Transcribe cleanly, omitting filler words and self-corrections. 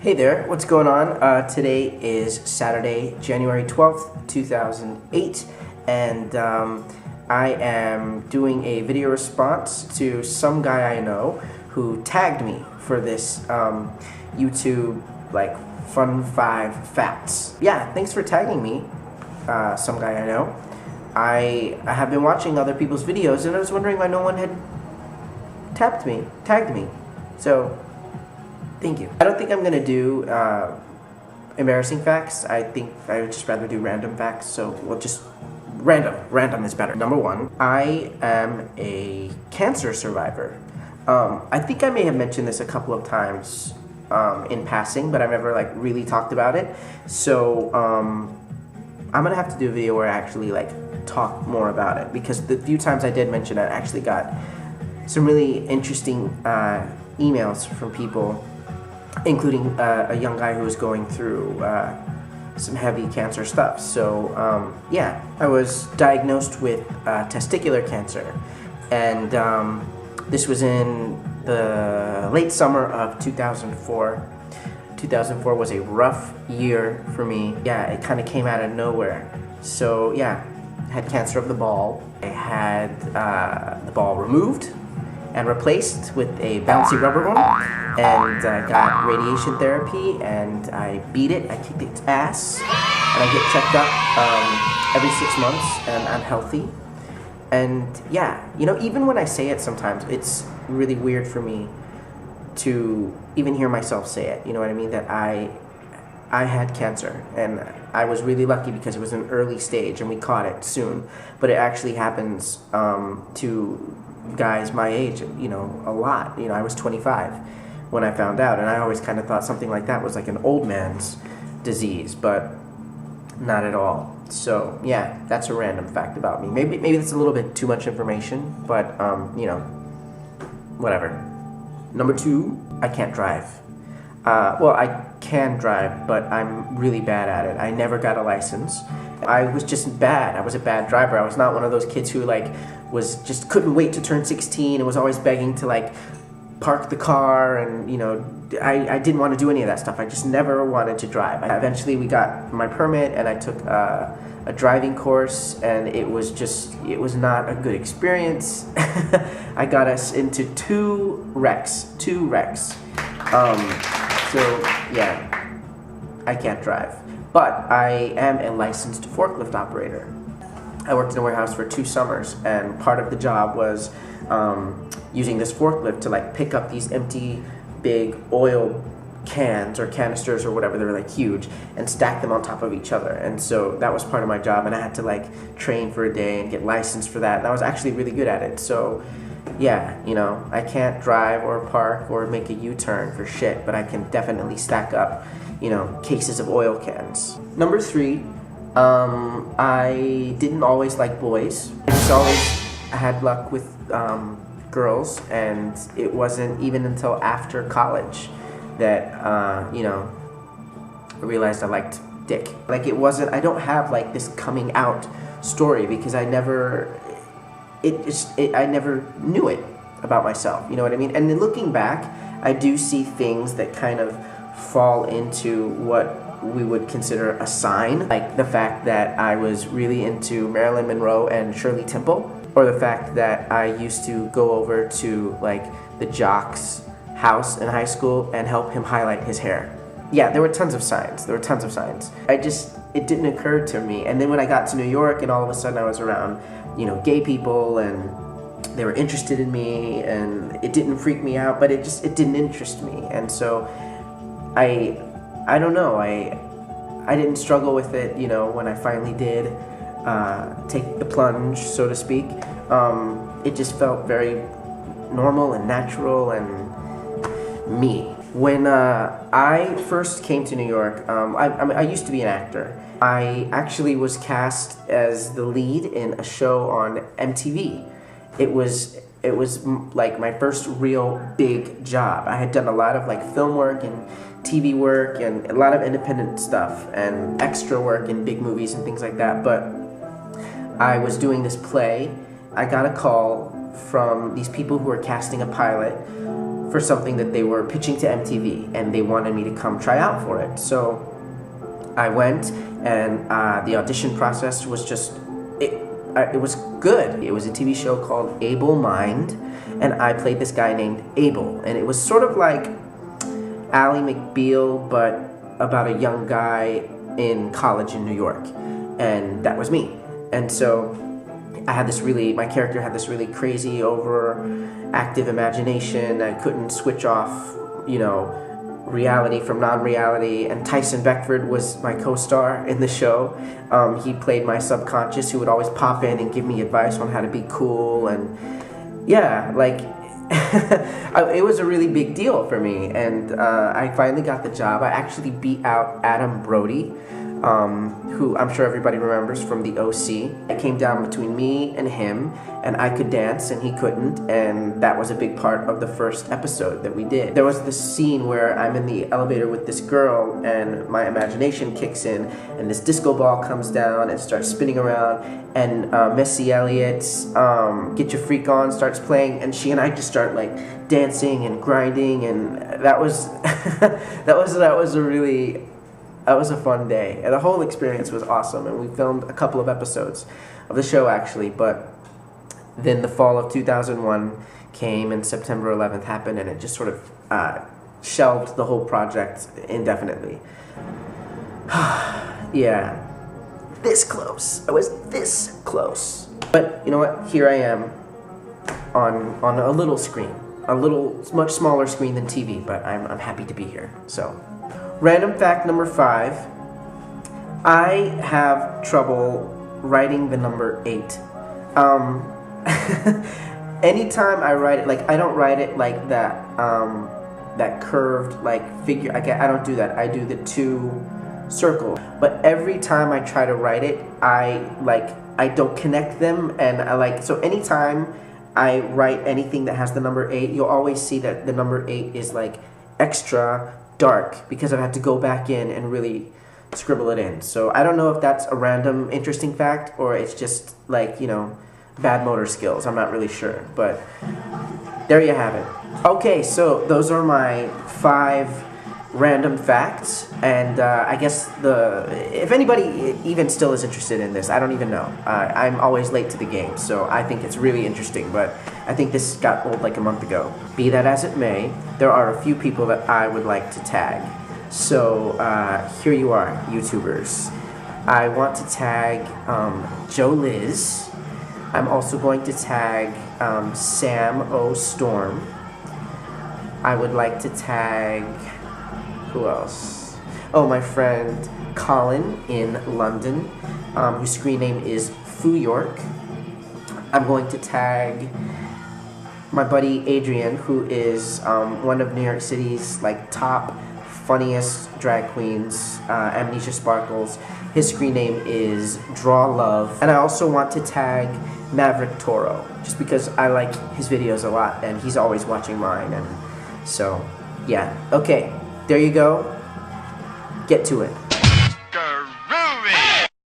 Hey there, what's going on? Today is Saturday, January 12th, 2008, and I am doing a video response to some guy I know who tagged me for this YouTube, like, Fun 5 Facts. Yeah, thanks for tagging me, some guy I know. I have been watching other people's videos, and I was wondering why no one had tagged me. So, thank you. I don't think I'm gonna do embarrassing facts. I think I would just rather do random facts. So we'll just random is better. Number one, I am a cancer survivor. I think I may have mentioned this a couple of times in passing, but I've never like really talked about it. So I'm gonna have to do a video where I actually like talk more about it, because the few times I did mention it, I actually got some really interesting emails from people, including a young guy who was going through some heavy cancer stuff. So yeah, I was diagnosed with testicular cancer, and this was in the late summer of 2004. 2004 was a rough year for me. Yeah, it kind of came out of nowhere. So yeah, I had cancer of the ball. I had the ball removed and replaced with a bouncy rubber one, and got radiation therapy, and I beat it, I kicked its ass, and I get checked up every 6 months, and I'm healthy. And yeah, you know, even when I say it sometimes, it's really weird for me to even hear myself say it, you know what I mean, that I had cancer, and I was really lucky because it was an early stage and we caught it soon, but it actually happens to guys my age, you know, a lot. You know, I was 25 when I found out, and I always kind of thought something like that was like an old man's disease, but not at all. So yeah, that's a random fact about me. Maybe that's a little bit too much information, but you know, whatever. Number two, I can't drive. Well, I can drive, but I'm really bad at it. I never got a license. I was just bad. I was a bad driver. I was not one of those kids who like just couldn't wait to turn 16 and was always begging to like park the car, and you know, I didn't want to do any of that stuff. I just never wanted to drive. Eventually we got my permit, and I took a driving course, and it was not a good experience. I got us into two wrecks. So yeah, I can't drive, but I am a licensed forklift operator. I worked in a warehouse for 2 summers, and part of the job was using this forklift to like pick up these empty big oil cans or canisters or whatever, they're like huge, and stack them on top of each other. And so that was part of my job, and I had to like train for a day and get licensed for that, and I was actually really good at it. So yeah, you know, I can't drive or park or make a U-turn for shit, but I can definitely stack up, you know, cases of oil cans. Number 3, I didn't always like boys. I had luck with girls, and it wasn't even until after college that, you know, I realized I liked dick. Like, I don't have like this coming out story, because I never knew it about myself, you know what I mean? And then looking back, I do see things that kind of fall into what we would consider a sign, like the fact that I was really into Marilyn Monroe and Shirley, or the fact that I used to go over to like the jock's house in high school and help him highlight his hair. Yeah, there were tons of signs. It didn't occur to me. And then when I got to New York, and all of a sudden I was around, you know, gay people, and they were interested in me, and it didn't freak me out, but it didn't interest me. And so I don't know, I didn't struggle with it, you know, when I finally did take the plunge, so to speak. It just felt very normal and natural and me. When I first came to New York, I used to be an actor. I actually was cast as the lead in a show on MTV. It was like my first real big job. I had done a lot of like film work and TV work and a lot of independent stuff and extra work in big movies and things like that, but I was doing this play. I got a call from these people who were casting a pilot for something that they were pitching to MTV, and they wanted me to come try out for it. So I went, and the audition process was just, it was good. It was a TV show called Able Mind, and I played this guy named Abel, and it was sort of like Ally McBeal, but about a young guy in college in New York, and that was me. And so my character had this really crazy, overactive imagination. I couldn't switch off, you know, reality from non-reality, and Tyson Beckford was my co-star in the show. He played my subconscious, who would always pop in and give me advice on how to be cool, and yeah, like, it was a really big deal for me, and I finally got the job. I actually beat out Adam Brody, who I'm sure everybody remembers from the OC. It came down between me and him, and I could dance and he couldn't, and that was a big part of the first episode that we did. There was this scene where I'm in the elevator with this girl, and my imagination kicks in, and this disco ball comes down and starts spinning around, and Missy Elliott's Get Your Freak On starts playing, and she and I just start like dancing and grinding, and that was that was a fun day, and the whole experience was awesome, and we filmed a couple of episodes of the show actually, but then the fall of 2001 came, and September 11th happened, and it just sort of shelved the whole project indefinitely. Yeah, this close. I was this close. But you know what? Here I am on a little screen, much smaller screen than TV, but I'm happy to be here. So. Random fact number 5, I have trouble writing the number 8. Anytime I write it, like, I don't write it like that, that curved, like, figure. I don't do that. I do the 2 circle. But every time I try to write it, I don't connect them, and so anytime I write anything that has the number 8, you'll always see that the number 8 is, like, extra dark, because I've had to go back in and really scribble it in. So I don't know if that's a random interesting fact, or it's just, like, you know, bad motor skills. I'm not really sure, but there you have it. Okay, so those are my 5 random facts, and I guess if anybody even still is interested in this, I don't even know. I'm always late to the game, so I think it's really interesting, but I think this got old like a month ago. Be that as it may, there are a few people that I would like to tag. So here you are, YouTubers. I want to tag Joe Liz. I'm also going to tag Sam O. Storm. I would like to tag... who else? Oh, my friend Colin in London, whose screen name is Foo York. I'm going to tag my buddy Adrian, who is one of New York City's top funniest drag queens, Amnesia Sparkles. His screen name is Draw Love. And I also want to tag Maverick Toro, just because I like his videos a lot, and he's always watching mine, and so, yeah. Okay, there you go. Get to it.